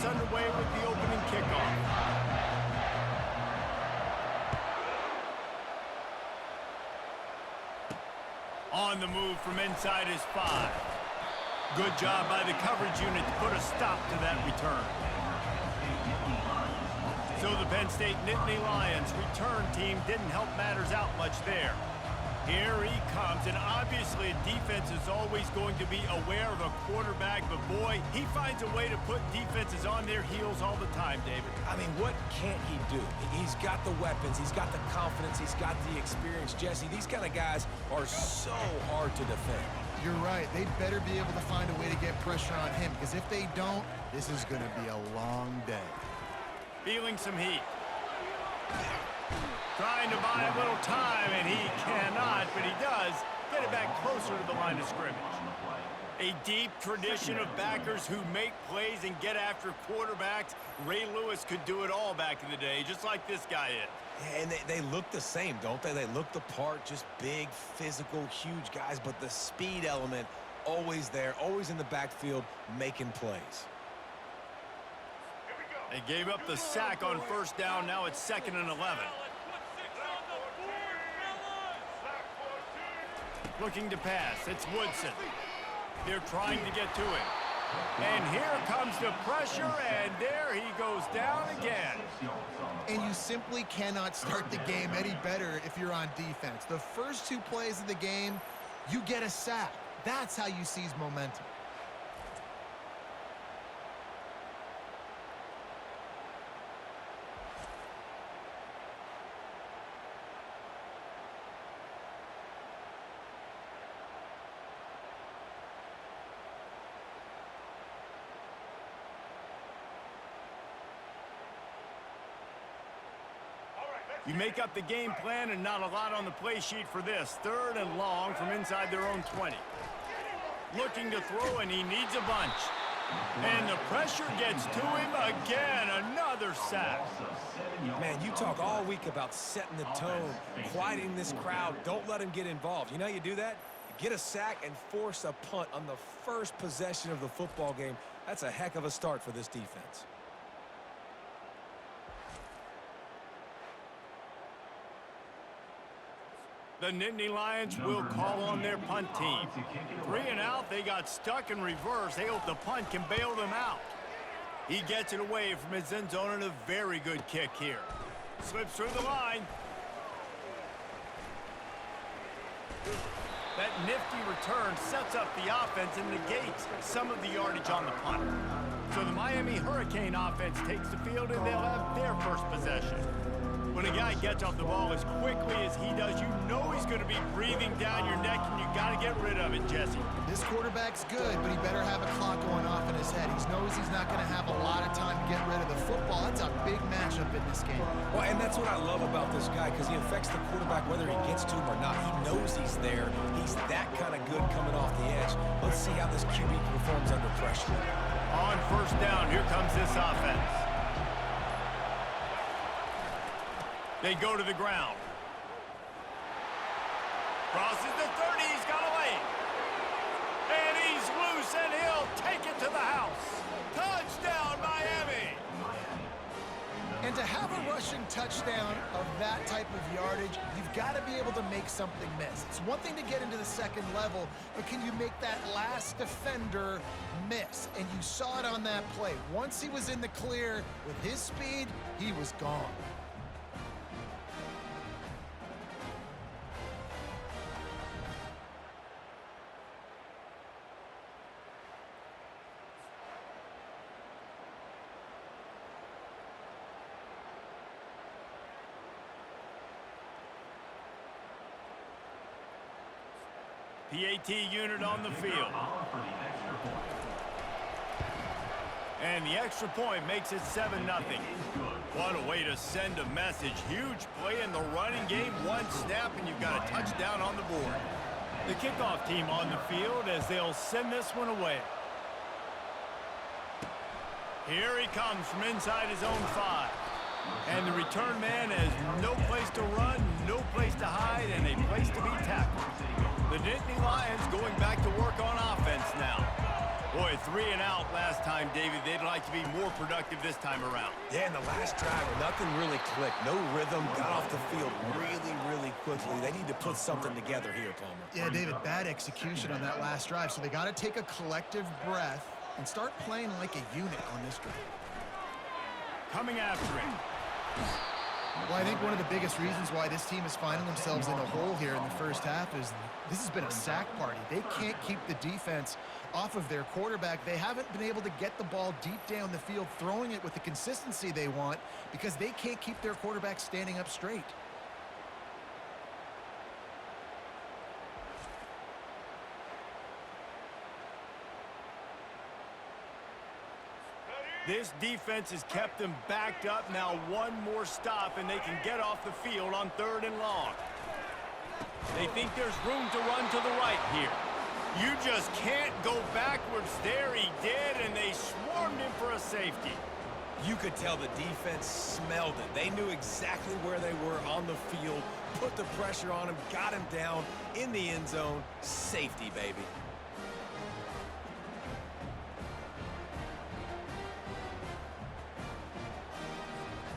gets underway with the opening kickoff. On the move from inside his 5. Good job by the coverage unit to put a stop to that return. So the Penn State Nittany Lions return team didn't help matters out much there. Here he comes, and obviously a defense is always going to be aware of a quarterback, but boy, he finds a way to put defenses on their heels all the time, David. I mean, what can't he do? He's got the weapons, he's got the confidence, he's got the experience. Jesse, these kind of guys are so hard to defend. You're right. They better be able to find a way to get pressure on him, because if they don't, this is going to be a long day. Feeling some heat. Trying to buy a little time, and he cannot, but he does get it back closer to the line of scrimmage. A deep tradition of backers who make plays and get after quarterbacks. Ray Lewis could do it all back in the day, just like this guy is. Yeah, and they look the same, don't they? They look the part, just big, physical, huge guys, but the speed element always there, always in the backfield, making plays. They gave up the sack on first down. Now it's 2nd and 11. Looking to pass. It's Woodson. They're trying to get to him. And here comes the pressure, and there he goes down again. And you simply cannot start the game any better if you're on defense. The first 2 plays of the game, you get a sack. That's how you seize momentum. You make up the game plan and not a lot on the play sheet for this. 3rd and long from inside their own 20. Looking to throw, and he needs a bunch. And the pressure gets to him again. Another sack. Man, you talk all week about setting the tone, quieting this crowd. Don't let him get involved. You know how you do that? Get a sack and force a punt on the first possession of the football game. That's a heck of a start for this defense. The Nittany Lions will call on their punt team. 3 and out, they got stuck in reverse. They hope the punt can bail them out. He gets it away from his end zone, and a very good kick here. Slips through the line. That nifty return sets up the offense and negates some of the yardage on the punt. So the Miami Hurricane offense takes the field, and they'll have their first possession. When a guy gets off the ball as quickly as he does, you know he's going to be breathing down your neck, and you got to get rid of it, Jesse. This quarterback's good, but he better have a clock going off in his head. He knows he's not going to have a lot of time to get rid of the football. That's a big matchup in this game. Well, and that's what I love about this guy, because he affects the quarterback whether he gets to him or not. He knows he's there. He's that kind of good coming off the edge. Let's see how this QB performs under pressure. On first down, here comes this offense. They go to the ground. Crosses the 30, he's got away. And he's loose, and he'll take it to the house. Touchdown, Miami! And to have a rushing touchdown of that type of yardage, you've got to be able to make something miss. It's one thing to get into the second level, but can you make that last defender miss? And you saw it on that play. Once he was in the clear with his speed, he was gone. PAT unit on the field. And the extra point makes it 7-0. What a way to send a message. Huge play in the running game. One snap, and you've got a touchdown on the board. The kickoff team on the field as they'll send this one away. Here he comes from inside his own 5. And the return man has no place to run, no place to hide, and a place to be tackled. The Nittany Lions going back to work on offense now. Boy, 3 and out last time, David. They'd like to be more productive this time around. Yeah, in the last drive, nothing really clicked. No rhythm, got off the field really quickly. They need to put something together here, Palmer. Yeah, David, bad execution on that last drive, so they got to take a collective breath and start playing like a unit on this drive. Coming after him. Well, I think one of the biggest reasons why this team is finding themselves in a hole here in the first half is this has been a sack party. They can't keep the defense off of their quarterback. They haven't been able to get the ball deep down the field, throwing it with the consistency they want because they can't keep their quarterback standing up straight. This defense has kept them backed up. Now one more stop, and they can get off the field on 3rd and long. They think there's room to run to the right here. You just can't go backwards there. He did, and they swarmed him for a safety. You could tell the defense smelled it. They knew exactly where they were on the field, put the pressure on him, got him down in the end zone. Safety, baby.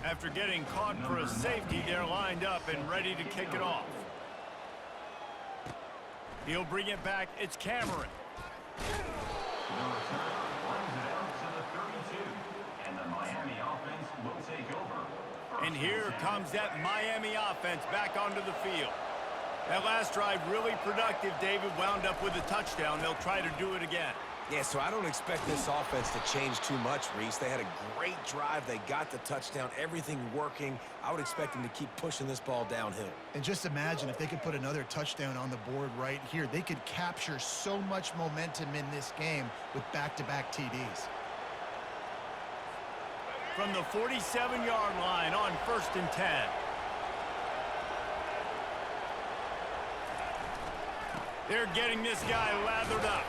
After getting caught for a safety, they're lined up and ready to kick it off. He'll bring it back. It's Cameron. And here comes that Miami offense back onto the field. That last drive really productive. David wound up with a touchdown. They'll try to do it again. Yeah, so I don't expect this offense to change too much, Reese. They had a great drive. They got the touchdown, everything working. I would expect them to keep pushing this ball downhill. And just imagine if they could put another touchdown on the board right here. They could capture so much momentum in this game with back-to-back TDs. From the 47-yard line on 1st and 10. They're getting this guy lathered up.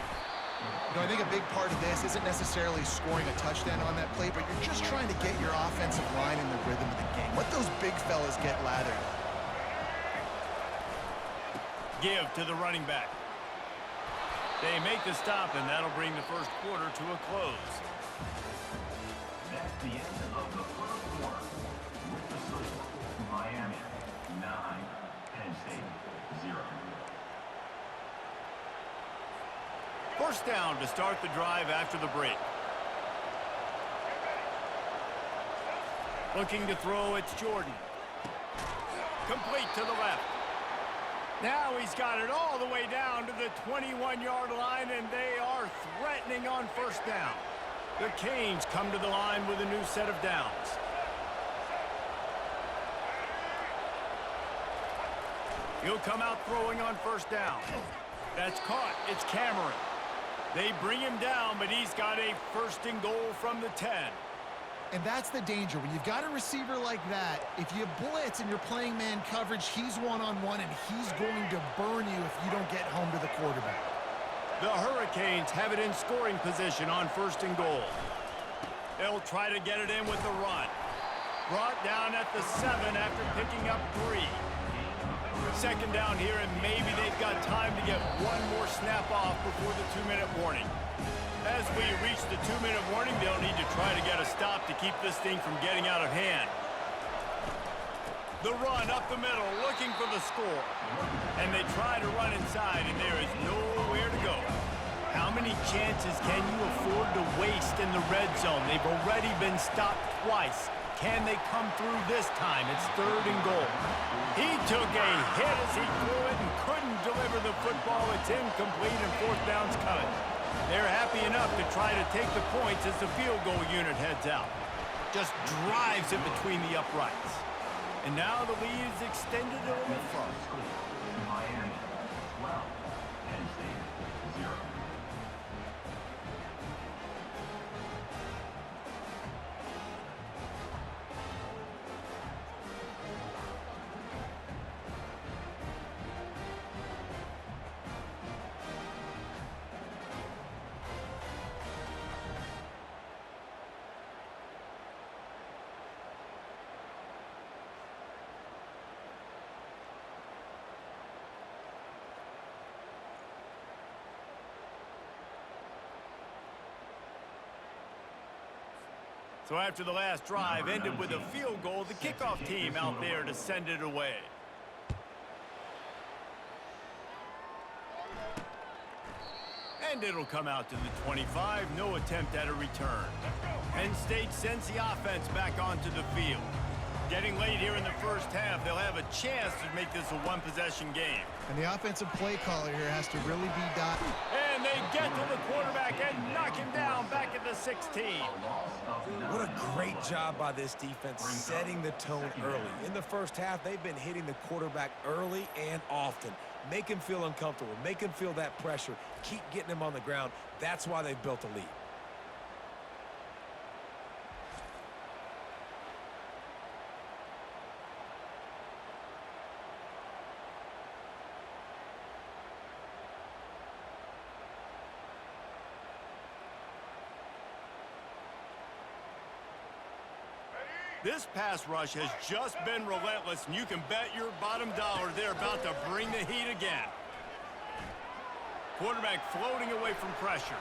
You know, I think a big part of this isn't necessarily scoring a touchdown on that play, but you're just trying to get your offensive line in the rhythm of the game. Let those big fellas get lathered. Give to the running back. They make the stop, and that'll bring the first quarter to a close. That's the end of the first quarter. With the score, Miami 9, Penn State 0. First down to start the drive after the break. Looking to throw, it's Jordan. Complete to the left. Now he's got it all the way down to the 21-yard line, and they are threatening on first down. The Canes come to the line with a new set of downs. He'll come out throwing on first down. That's caught. It's Cameron. They bring him down, but he's got a 1st and goal from the 10. And that's the danger. When you've got a receiver like that, if you blitz and you're playing man coverage, he's one-on-one, and he's going to burn you if you don't get home to the quarterback. The Hurricanes have it in scoring position on 1st and goal. They'll try to get it in with the run. Brought down at the 7 after picking up 3. 2nd down here, and maybe they've got time to get one more snap off before the 2-minute warning. As we reach the 2-minute warning, they'll need to try to get a stop to keep this thing from getting out of hand. The run up the middle, looking for the score. And they try to run inside, and there is nowhere to go. How many chances can you afford to waste in the red zone? They've already been stopped twice. Can they come through this time? It's 3rd and goal. He took a hit as he threw it and couldn't deliver the football. It's incomplete, and 4th down's coming. They're happy enough to try to take the points as the field goal unit heads out. Just drives it between the uprights. And now the lead is extended a little further. Miami 12, Penn State 0. So after the last drive ended with a field goal, the kickoff team out there to send it away. And it'll come out to the 25. No attempt at a return. Penn State sends the offense back onto the field. Getting late here in the first half, they'll have a chance to make this a one-possession game. And the offensive play caller here has to really be dotted. And they get to the quarterback and knock him down back at the 16. What a great job by this defense setting the tone early. In the first half, they've been hitting the quarterback early and often. Make him feel uncomfortable. Make him feel that pressure. Keep getting him on the ground. That's why they've built a lead. This pass rush has just been relentless, and you can bet your bottom dollar they're about to bring the heat again. Quarterback floating away from pressure.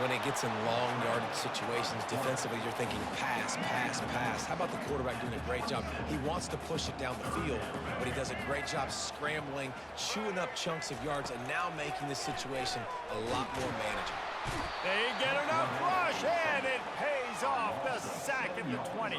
When it gets in long yardage situations, defensively, you're thinking pass, pass, pass. How about the quarterback doing a great job? He wants to push it down the field, but he does a great job scrambling, chewing up chunks of yards, and now making this situation a lot more manageable. They get enough rush, and it pays off. The sack at the 20.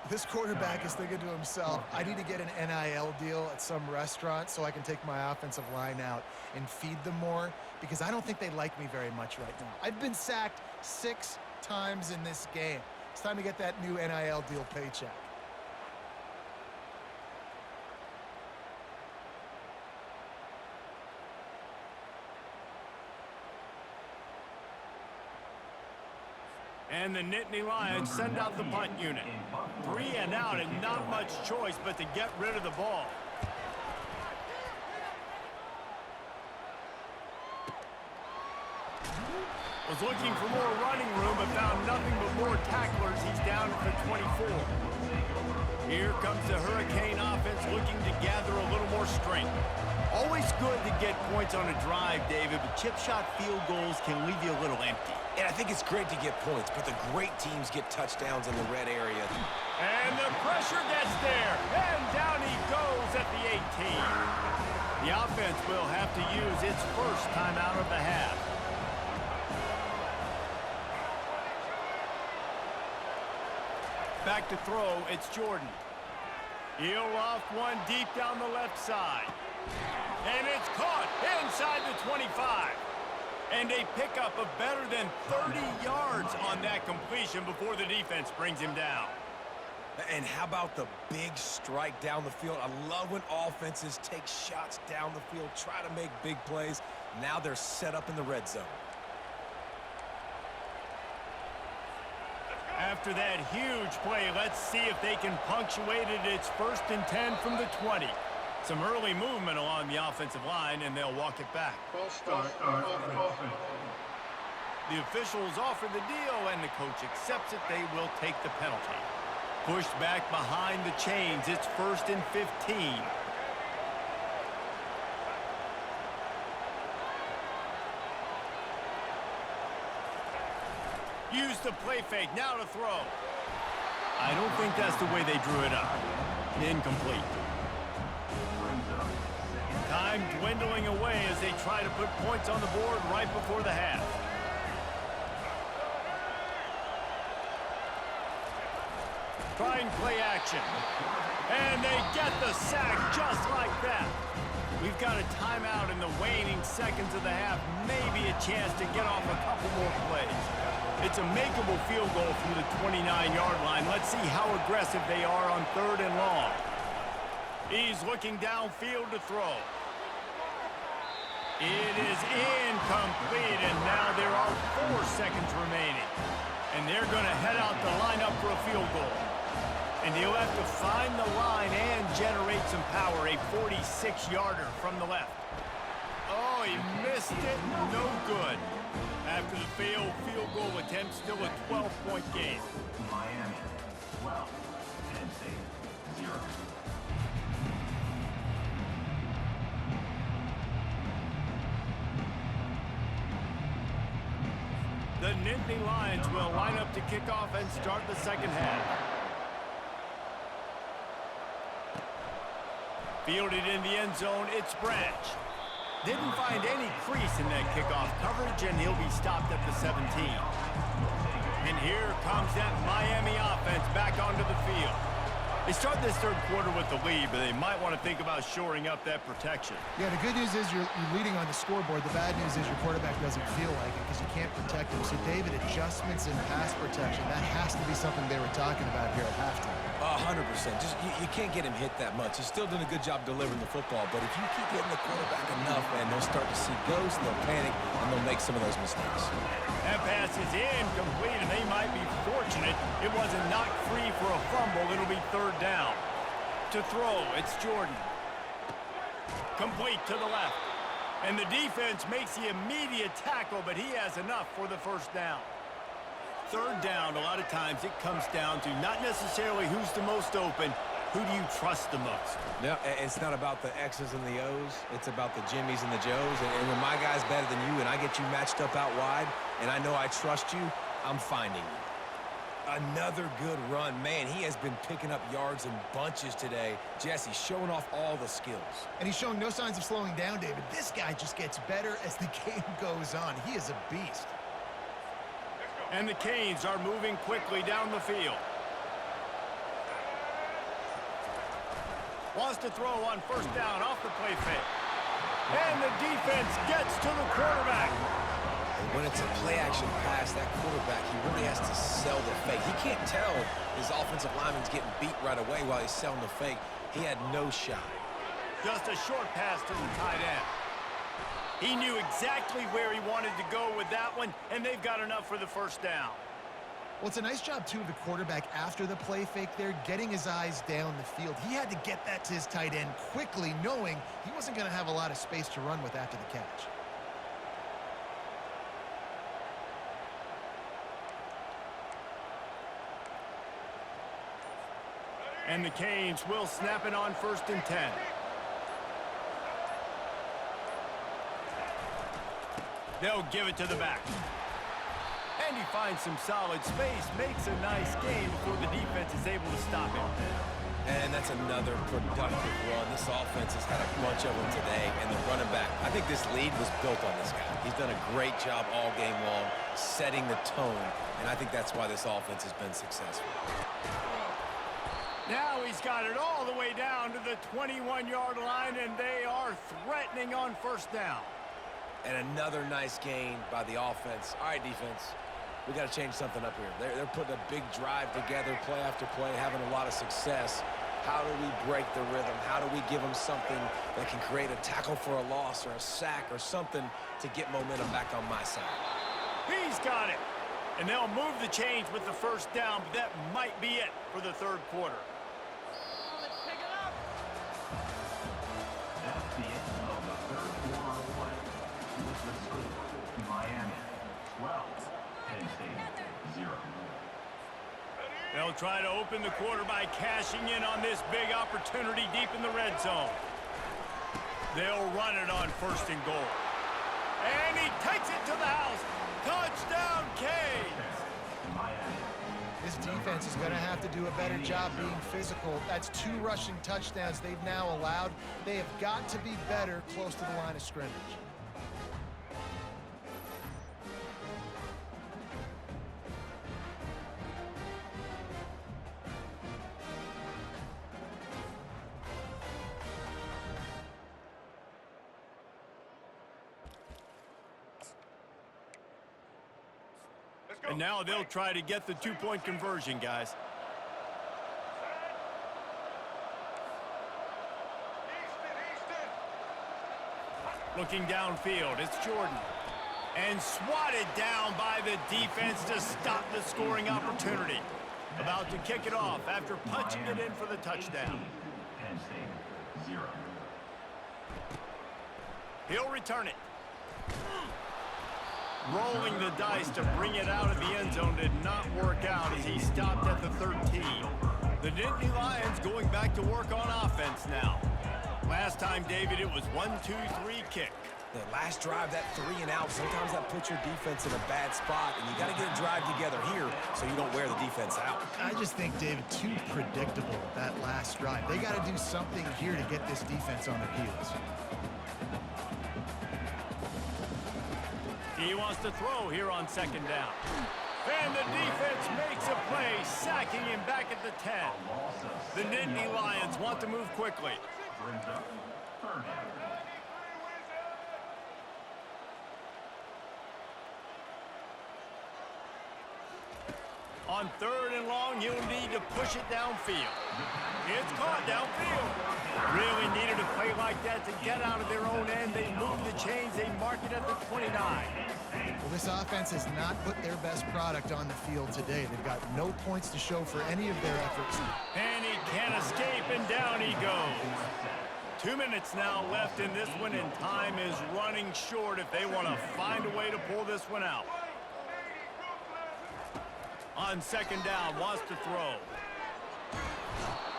This quarterback is thinking to himself, I need to get an NIL deal at some restaurant so I can take my offensive line out and feed them more, because I don't think they like me very much right now. I've been sacked 6 times in this game. It's time to get that new NIL deal paycheck. And the Nittany Lions send out the punt unit. 3 and out, and not much choice but to get rid of the ball. Was looking for more running room, but found nothing but more tacklers. He's down at the 24. Here comes the Hurricane offense looking to gather a little more strength. Always good to get points on a drive, David, but chip shot field goals can leave you a little empty. And I think it's great to get points, but the great teams get touchdowns in the red area. And the pressure gets there, and down he goes at the 18. The offense will have to use its first timeout of the half. Back to throw, it's Jordan. He'll loft one deep down the left side. And it's caught inside the 25. And a pickup of better than 30 yards on that completion before the defense brings him down. And how about the big strike down the field? I love when offenses take shots down the field, try to make big plays. Now they're set up in the red zone. After that huge play, let's see if they can punctuate it. It's 1st and 10 from the 20. Some early movement along the offensive line, and they'll walk it back. The officials offer the deal, and the coach accepts it. They will take the penalty. Pushed back behind the chains. It's 1st and 15. Use the play fake, now to throw. I don't think that's the way they drew it up. Incomplete. Time dwindling away as they try to put points on the board right before the half. Trying play action. And they get the sack just like that. We've got a timeout in the waning seconds of the half. Maybe a chance to get off a couple more plays. It's a makeable field goal from the 29-yard line. Let's see how aggressive they are on 3rd and long. He's looking downfield to throw. It is incomplete, and now there are 4 seconds remaining. And they're going to head out to line up for a field goal. And he'll have to find the line and generate some power. A 46-yarder from the left. Oh, he missed it. No good. After the failed field goal attempt, still a 12-point game. Miami, 12. Penn State, 0. The The Nittany Lions will line up to kick off and start the second half. Fielded in the end zone, it's Branch. Didn't find any crease in that kickoff coverage, and he'll be stopped at the 17. And here comes that Miami offense back onto the field. They start this third quarter with the lead, but they might want to think about shoring up that protection. Yeah, the good news is you're leading on the scoreboard. The bad news is your quarterback doesn't feel like it because you can't protect him. So, David, adjustments in pass protection, that has to be something they were talking about here at halftime. 100%. Just you can't get him hit that much. He's still doing a good job delivering the football, but if you keep hitting the quarterback enough, man, they'll start to see ghosts, they'll panic, and they'll make some of those mistakes. That pass is incomplete, and they might be fortunate it wasn't knocked free for a fumble. It'll be third down. To throw, it's Jordan. Complete to the left. And the defense makes the immediate tackle, but he has enough for the first down. Third down, a lot of times it comes down to not necessarily who's the most open, who do you trust the most? Yeah, it's not about the X's and the O's. It's about the Jimmies and the Joes. And when my guy's better than you and I get you matched up out wide and I know I trust you, I'm finding you. Another good run. Man, he has been picking up yards in bunches today. Jesse, showing off all the skills. And he's showing no signs of slowing down, David. This guy just gets better as the game goes on. He is a beast. And the Canes are moving quickly down the field. Wants to throw on first down off the play fake. And the defense gets to the quarterback. When it's a play-action pass, that quarterback, he really has to sell the fake. He can't tell his offensive lineman's getting beat right away while he's selling the fake. He had no shot. Just a short pass to the tight end. He knew exactly where he wanted to go with that one, and they've got enough for the first down. Well, it's a nice job, too, of the quarterback after the play fake there, getting his eyes down the field. He had to get that to his tight end quickly, knowing he wasn't going to have a lot of space to run with after the catch. And the Canes will snap it on 1st and 10. They'll give it to the back. And he finds some solid space, makes a nice gain before the defense is able to stop him. And that's another productive run. This offense has had a bunch of them today, and the running back, I think this lead was built on this guy. He's done a great job all game long, setting the tone, and I think that's why this offense has been successful. Now he's got it all the way down to the 21-yard line, and they are threatening on first down. And another nice gain by the offense. All right, defense, we got to change something up here. They're putting a big drive together, play after play, having a lot of success. How do we break the rhythm? How do we give them something that can create a tackle for a loss or a sack or something to get momentum back on my side? He's got it. And they'll move the chains with the first down, but that might be it for the third quarter. That's the end of the third quarter of play. With the score, Miami 12, Penn State 0. They'll try to open the quarter by cashing in on this big opportunity deep in the red zone. They'll run it on 1st and goal. And he takes it to the house. Touchdown, Canes! This defense is going to have to do a better job being physical. That's 2 rushing touchdowns they've now allowed. They have got to be better close to the line of scrimmage. And now they'll try to get the 2-point conversion, guys. Looking downfield, it's Jordan. And swatted down by the defense to stop the scoring opportunity. About to kick it off after punching it in for the touchdown. Penn State 0. He'll return it. Rolling the dice to bring it out of the end zone did not work out as he stopped at the 13. The Nittany Lions going back to work on offense now. Last time, David, it was 1-2-3 kick. The last drive, that 3 and out, sometimes that puts your defense in a bad spot, and you got to get a drive together here so you don't wear the defense out. I just think, David, too predictable with that last drive. They got to do something here to get this defense on their heels. He wants to throw here on second down. And the defense makes a play, sacking him back at the 10. The Nittany Lions want to move quickly. Brings up third down. On 3rd and long, he'll need to push it downfield. It's caught downfield. Really needed a play like that to get out of their own end. They move the chains. They mark it at the 29. Well, this offense has not put their best product on the field today. They've got no points to show for any of their efforts. And he can't escape, and down he goes. 2 minutes now left in this one, and time is running short if they want to find a way to pull this one out. On second down, wants to throw.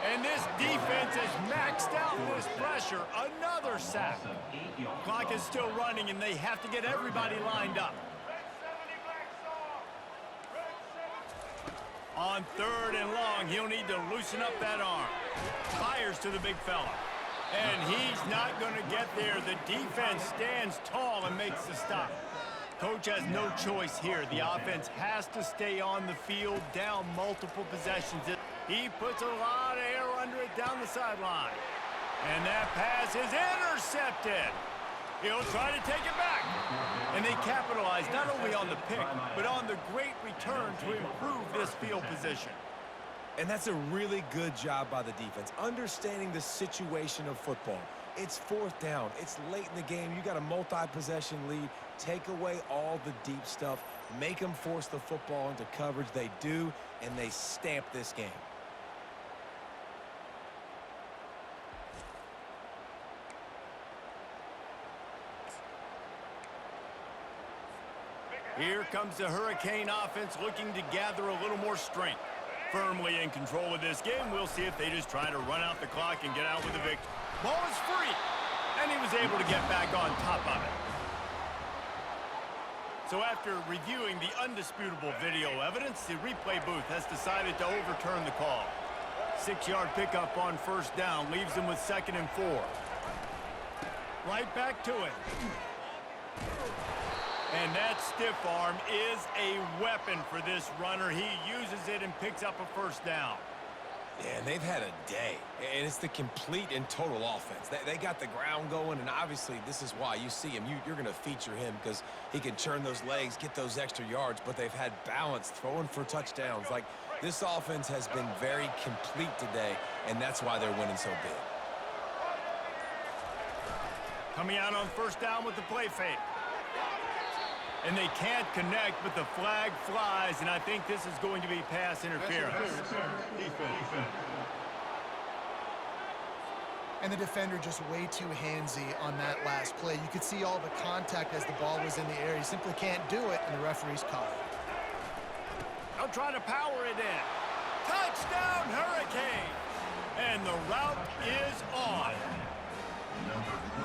And this defense is maxed out in this pressure. Another sack. Clock is still running, and they have to get everybody lined up. On 3rd and long, he'll need to loosen up that arm. Fires to the big fella. And he's not going to get there. The defense stands tall and makes the stop. Coach has no choice here. The offense has to stay on the field, down multiple possessions. He puts a lot of air under it down the sideline. And that pass is intercepted. He'll try to take it back. And they capitalize not only on the pick, but on the great return to improve this field position. And that's a really good job by the defense, understanding the situation of football. It's 4th down. It's late in the game. You got a multi-possession lead. Take away all the deep stuff. Make them force the football into coverage. They do, and they stamp this game. Here comes the Hurricane offense looking to gather a little more strength. Firmly in control of this game. We'll see if they just try to run out the clock and get out with a victory. Ball is free, and he was able to get back on top of it. So after reviewing the undisputable video evidence, the replay booth has decided to overturn the call. 6-yard pickup on 1st down leaves them with 2nd and 4. Right back to it. And that stiff arm is a weapon for this runner. He uses it and picks up a 1st down. Yeah, and they've had a day, and it's the complete and total offense. They got the ground going, and obviously this is why you see him. You're going to feature him because he can churn those legs, get those extra yards, but they've had balance, throwing for touchdowns. Like, this offense has been very complete today, and that's why they're winning so big. Coming out on 1st down with the play fake. And they can't connect, but the flag flies, and I think this is going to be pass interference. And the defender just way too handsy on that last play. You could see all the contact as the ball was in the air. He simply can't do it, and the referee's caught it. They'll try to power it in. Touchdown, Hurricane! And the route is on.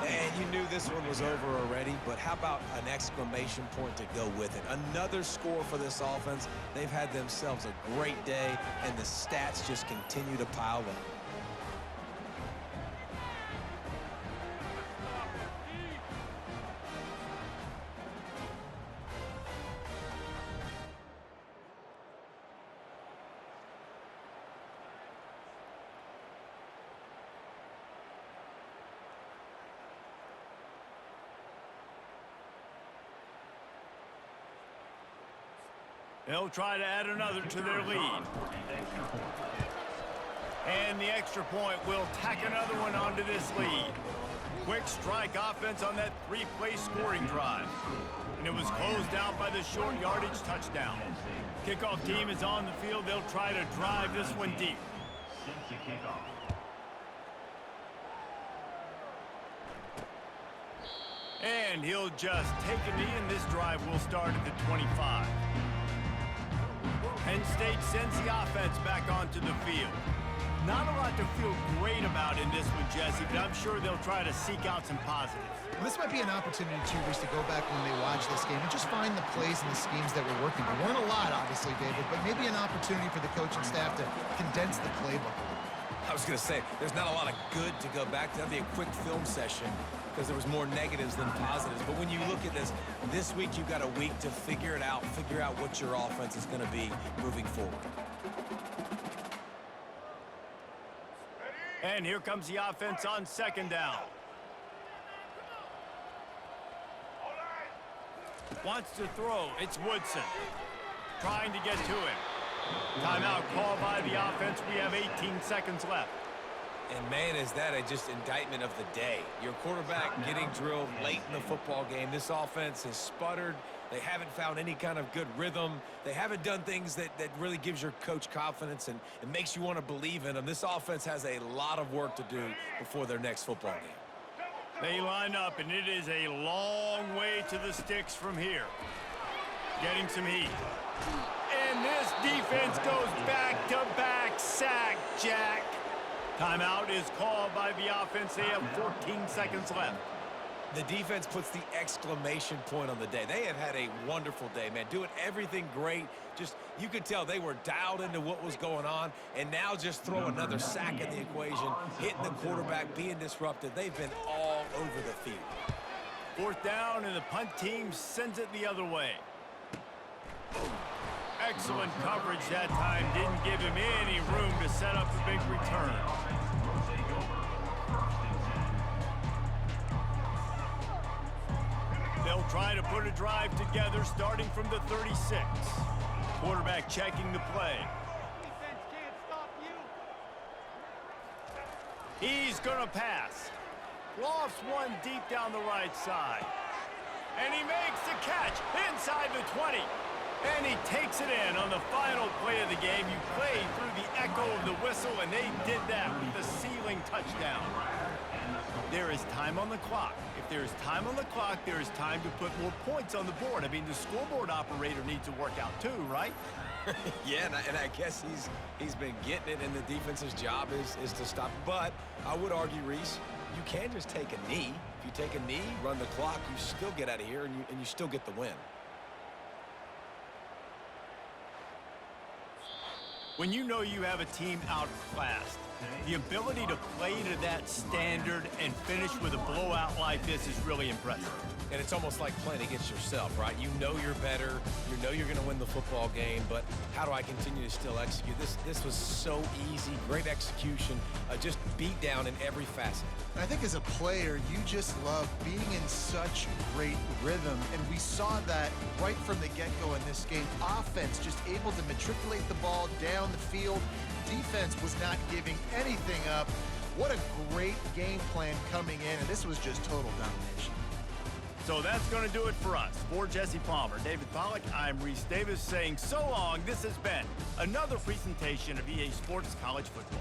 And you knew this one was over already, but how about an exclamation point to go with it? Another score for this offense. They've had themselves a great day, and the stats just continue to pile up. They'll try to add another to their lead. And the extra point will tack another one onto this lead. Quick strike offense on that 3-play scoring drive. And it was closed out by the short yardage touchdown. Kickoff team is on the field. They'll try to drive this one deep. And he'll just take a knee, and this drive will start at the 25. Penn State sends the offense back onto the field. Not a lot to feel great about in this one, Jesse, but I'm sure they'll try to seek out some positives. Well, this might be an opportunity, too, Reese, to go back when they watch this game and just find the plays and the schemes that were working. There weren't a lot, obviously, David, but maybe an opportunity for the coaching staff to condense the playbook a little. I was going to say, there's not a lot of good to go back to. That'd be a quick film session because there was more negatives than positives. But when you look at this week you've got a week to figure it out, figure out what your offense is going to be moving forward. And here comes the offense on second down. Wants to throw. It's Woodson. Trying to get to him. Timeout called by the offense. We have 18 seconds left. And, man, is that just indictment of the day. Your quarterback getting drilled late in the football game. This offense has sputtered. They haven't found any kind of good rhythm. They haven't done things that really gives your coach confidence and makes you want to believe in them. This offense has a lot of work to do before their next football game. They line up, and it is a long way to the sticks from here. Getting some heat. And this defense goes back-to-back sack, Jack. Timeout is called by the offense. They have 14 seconds left. The defense puts the exclamation point on the day. They have had a wonderful day, man. Doing everything great. Just, you could tell they were dialed into what was going on, and now just throw another sack in the equation, hitting the quarterback, being disrupted. They've been all over the field. Fourth down, and the punt team sends it the other way. Excellent coverage that time. Didn't give him any room to set up a big return. They'll try to put a drive together starting from the 36. Quarterback checking the play. He's going to pass. Lofts one deep down the right side. And he makes the catch inside the 20. And he takes it in on the final play of the game. You play through the echo of the whistle, and they did that with the ceiling touchdown. There is time on the clock. If there is time on the clock, there is time to put more points on the board. I mean, the scoreboard operator needs to work out too, right? Yeah, and I guess he's been getting it, and the defense's job is to stop. But I would argue, Reese, you can just take a knee. If you take a knee, run the clock, you still get out of here, and you still get the win. When you know you have a team outclassed, the ability to play to that standard and finish with a blowout like this is really impressive. And it's almost like playing against yourself, right? You know you're better. You know you're going to win the football game, but how do I continue to still execute? This was so easy, great execution, just beat down in every facet. And I think as a player, you just love being in such great rhythm, and we saw that right from the get-go in this game. Offense just able to matriculate the ball down the field. Defense was not giving anything up. What a great game plan coming in, and this was just total domination. So that's going to do it for us. For Jesse Palmer, David Pollack, I'm Reese Davis saying so long. This has been another presentation of EA Sports College Football.